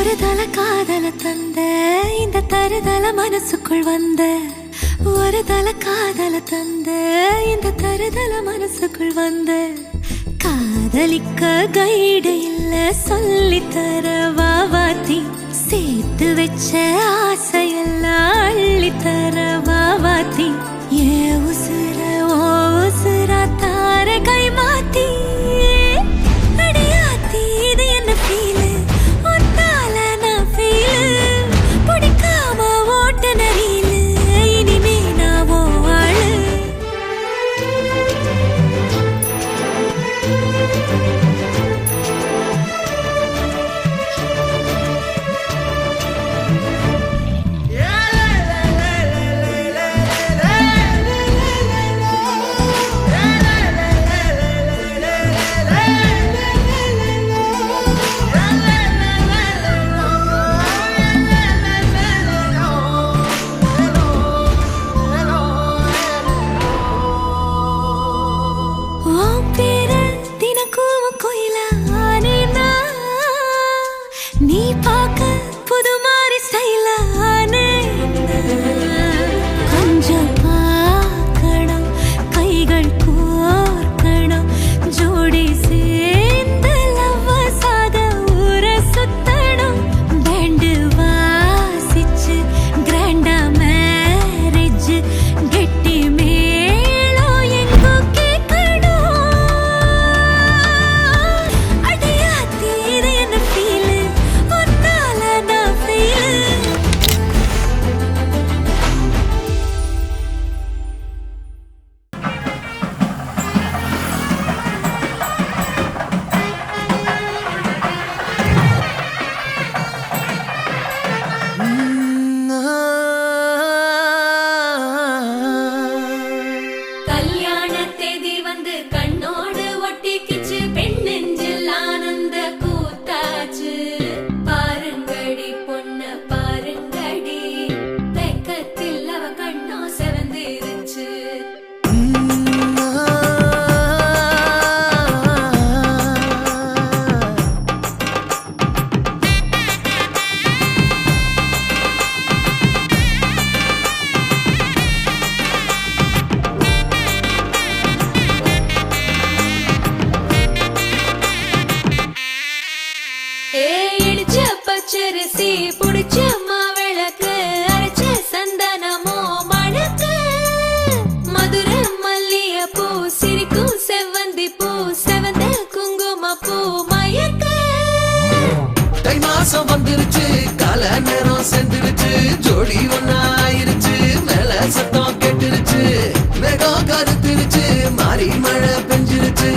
தருதல காதல தந்த இந்த தருதல மனசுக்குள் வந்த ஒரு தல காதல தந்த இந்த தருதல மனசுக்குள் வந்த காதலிக்க கைடு இல்ல சொல்லித்தர வாவாத்தி சேர்த்து வச்ச ஆசையெல்லாம் அள்ளித்தர வாவாத்தி ஏ உசுர ஓ உசுரா தார கை மாத்தி அடியாத்தி இது என்ன ஃபீலு ஒன்னால நான் ஃபீலு பிடிக்காம ஓட்ட நரீலு இனிமே நான் ஓ ஆளு நீ பார்க்க புது மாதிரி ஸ்டைலானே கொஞ்சம் பார்க்கணும் கைகள் கோர்க்கணும் ஜோடி சேர்ந்து லவ்வசாக ஊர சுத்தணும் பேண்டு வாசிச்சு கிராண்டா மேரேஜ் கெட்டி மேளம் எங்கோ கேட்கணும் அடியாத்தி இது என்ன ஃபீலு பச்சரிசி புடிச்ச மாவிளக்கு அரைச்ச சந்தனமோ மணக்கு மதுர மல்லிய பூ சிரிக்கும் செவ்வந்தி பூ செவந்த குங்கும பூ மயக்க தை மாசம் வந்துருச்சு கால நேரம் சென்றுருச்சு ஜோடி ஒன்னாயிருச்சு மேல சத்தம் கெட்டுருச்சு மேகம் கருத்துருச்சு மாறி மழை பெஞ்சிருச்சு